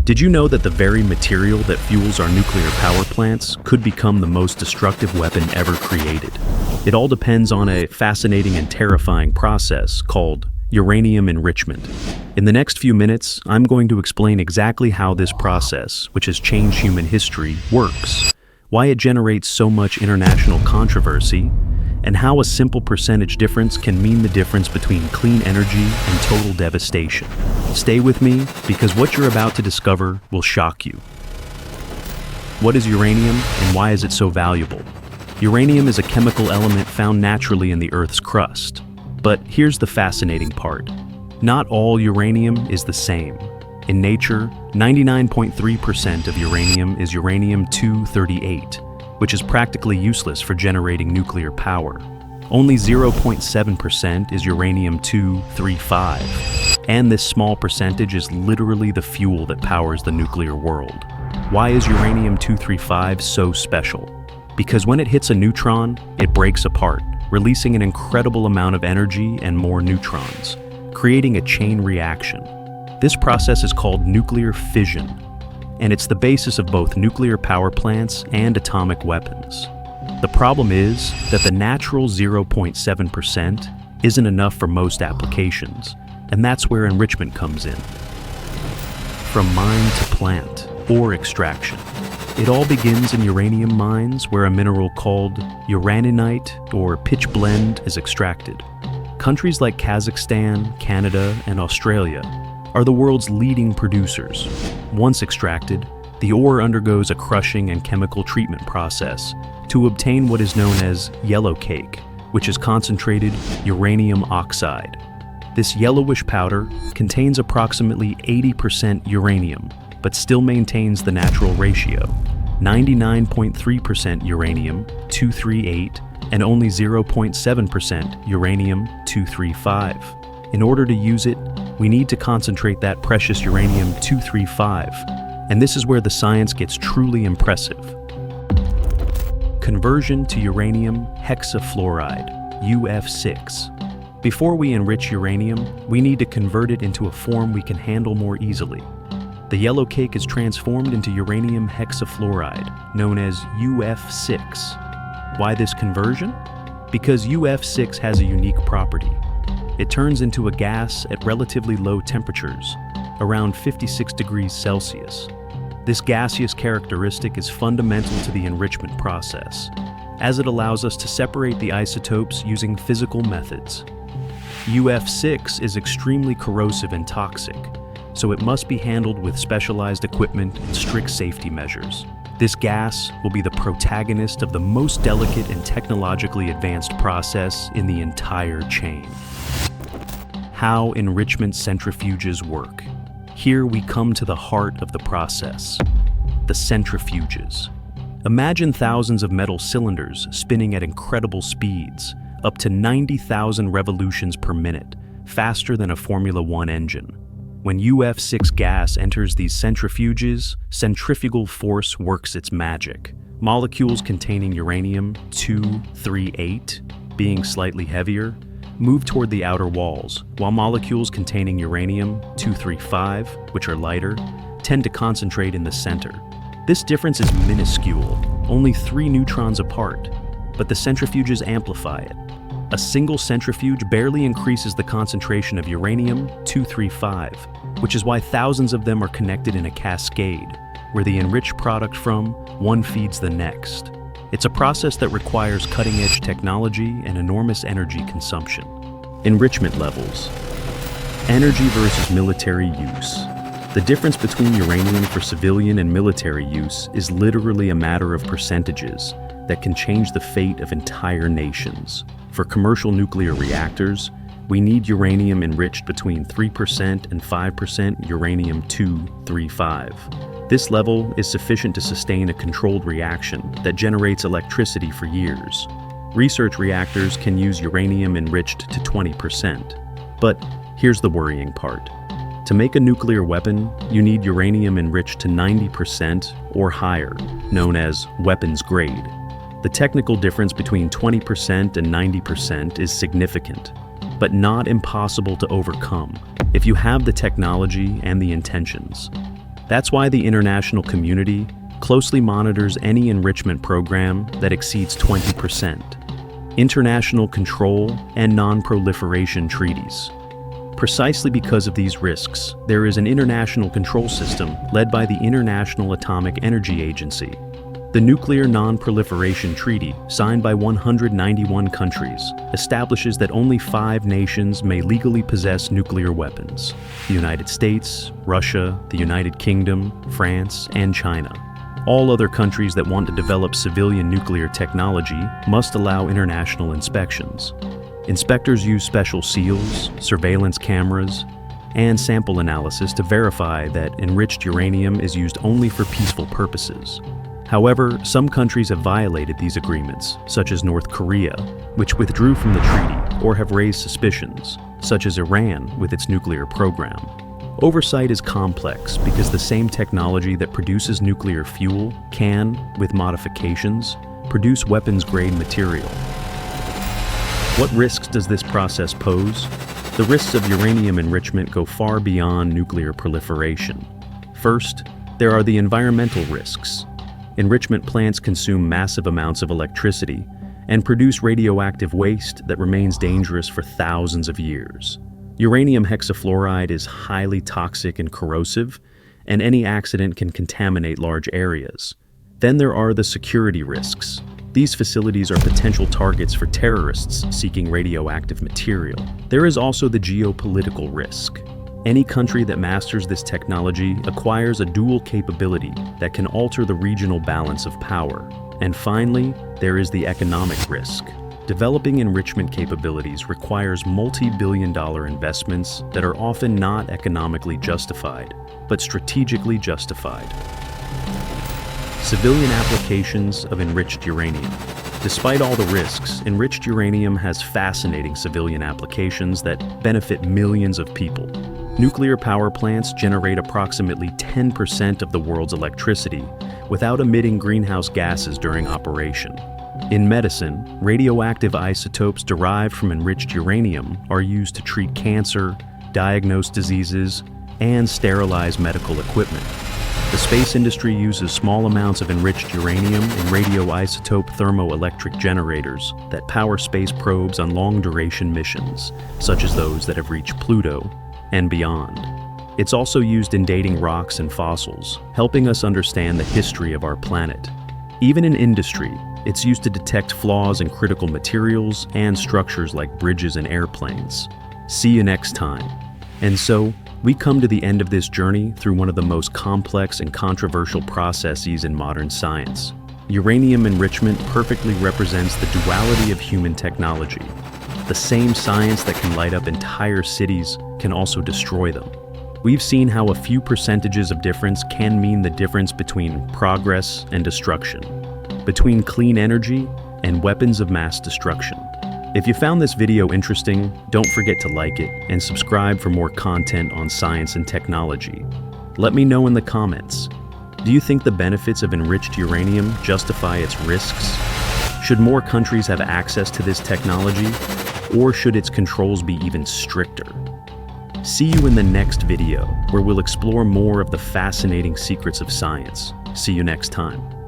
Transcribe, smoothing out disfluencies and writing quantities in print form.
Did you know that the very material that fuels our nuclear power plants could become the most destructive weapon ever created? It all depends on a fascinating and terrifying process called uranium enrichment. In the next few minutes, I'm going to explain exactly how this process, which has changed human history, works, why it generates so much international controversy, and how a simple percentage difference can mean the difference between clean energy and total devastation. Stay with me, because what you're about to discover will shock you. What is uranium, and why is it so valuable? Uranium is a chemical element found naturally in the Earth's crust. But here's the fascinating part. Not all uranium is the same. In nature, 99.3% of uranium is uranium-238, which is practically useless for generating nuclear power. Only 0.7% is uranium-235, and this small percentage is literally the fuel that powers the nuclear world. Why is uranium-235 so special? Because when it hits a neutron, it breaks apart, releasing an incredible amount of energy and more neutrons, creating a chain reaction. This process is called nuclear fission, and it's the basis of both nuclear power plants and atomic weapons. The problem is that the natural 0.7% isn't enough for most applications, and that's where enrichment comes in. From mine to plant, or extraction. It all begins in uranium mines where a mineral called uraninite or pitch blende is extracted. Countries like Kazakhstan, Canada, and Australia are the world's leading producers. Once extracted, the ore undergoes a crushing and chemical treatment process to obtain what is known as yellow cake, which is concentrated uranium oxide. This yellowish powder contains approximately 80% uranium, but still maintains the natural ratio, 99.3% uranium-238 and only 0.7% uranium-235. In order to use it, we need to concentrate that precious uranium-235, and this is where the science gets truly impressive. Conversion to uranium hexafluoride, UF6. Before we enrich uranium, we need to convert it into a form we can handle more easily. The yellow cake is transformed into uranium hexafluoride, known as UF6. Why this conversion? Because UF6 has a unique property. It turns into a gas at relatively low temperatures, around 56 degrees Celsius. This gaseous characteristic is fundamental to the enrichment process, as it allows us to separate the isotopes using physical methods. UF6 is extremely corrosive and toxic, so it must be handled with specialized equipment and strict safety measures. This gas will be the protagonist of the most delicate and technologically advanced process in the entire chain. How enrichment centrifuges work. Here we come to the heart of the process, the centrifuges. Imagine thousands of metal cylinders spinning at incredible speeds, up to 90,000 revolutions per minute, faster than a Formula One engine. When UF6 gas enters these centrifuges, centrifugal force works its magic. Molecules containing uranium-238, being slightly heavier, move toward the outer walls, while molecules containing uranium-235, which are lighter, tend to concentrate in the center. This difference is minuscule, only 3 neutrons apart, but the centrifuges amplify it. A single centrifuge barely increases the concentration of uranium-235, which is why thousands of them are connected in a cascade, where the enriched product from one feeds the next. It's a process that requires cutting-edge technology and enormous energy consumption. Enrichment levels. Energy versus military use. The difference between uranium for civilian and military use is literally a matter of percentages that can change the fate of entire nations. For commercial nuclear reactors, we need uranium enriched between 3% and 5% uranium-235. This level is sufficient to sustain a controlled reaction that generates electricity for years. Research reactors can use uranium enriched to 20%. But here's the worrying part. To make a nuclear weapon, you need uranium enriched to 90% or higher, known as weapons grade. The technical difference between 20% and 90% is significant, but not impossible to overcome if you have the technology and the intentions. That's why the international community closely monitors any enrichment program that exceeds 20%. International control and non-proliferation treaties. Precisely because of these risks, there is an international control system led by the International Atomic Energy Agency. The Nuclear Non-Proliferation Treaty, signed by 191 countries, establishes that only 5 nations may legally possess nuclear weapons: the United States, Russia, the United Kingdom, France, and China. All other countries that want to develop civilian nuclear technology must allow international inspections. Inspectors use special seals, surveillance cameras, and sample analysis to verify that enriched uranium is used only for peaceful purposes. However, some countries have violated these agreements, such as North Korea, which withdrew from the treaty, or have raised suspicions, such as Iran with its nuclear program. Oversight is complex because the same technology that produces nuclear fuel can, with modifications, produce weapons-grade material. What risks does this process pose? The risks of uranium enrichment go far beyond nuclear proliferation. First, there are the environmental risks. Enrichment plants consume massive amounts of electricity and produce radioactive waste that remains dangerous for thousands of years. Uranium hexafluoride is highly toxic and corrosive, and any accident can contaminate large areas. Then there are the security risks. These facilities are potential targets for terrorists seeking radioactive material. There is also the geopolitical risk. Any country that masters this technology acquires a dual capability that can alter the regional balance of power. And finally, there is the economic risk. Developing enrichment capabilities requires multi-billion-dollar investments that are often not economically justified, but strategically justified. Civilian applications of enriched uranium. Despite all the risks, enriched uranium has fascinating civilian applications that benefit millions of people. Nuclear power plants generate approximately 10% of the world's electricity without emitting greenhouse gases during operation. In medicine, radioactive isotopes derived from enriched uranium are used to treat cancer, diagnose diseases, and sterilize medical equipment. The space industry uses small amounts of enriched uranium in radioisotope thermoelectric generators that power space probes on long-duration missions, such as those that have reached Pluto and beyond. It's also used in dating rocks and fossils, helping us understand the history of our planet. Even in industry, it's used to detect flaws in critical materials and structures like bridges and airplanes. See you next time. And so, we come to the end of this journey through one of the most complex and controversial processes in modern science. Uranium enrichment perfectly represents the duality of human technology. The same science that can light up entire cities can also destroy them. We've seen how a few percentages of difference can mean the difference between progress and destruction, between clean energy and weapons of mass destruction. If you found this video interesting, don't forget to like it and subscribe for more content on science and technology. Let me know in the comments. Do you think the benefits of enriched uranium justify its risks? Should more countries have access to this technology? Or should its controls be even stricter? See you in the next video, where we'll explore more of the fascinating secrets of science. See you next time.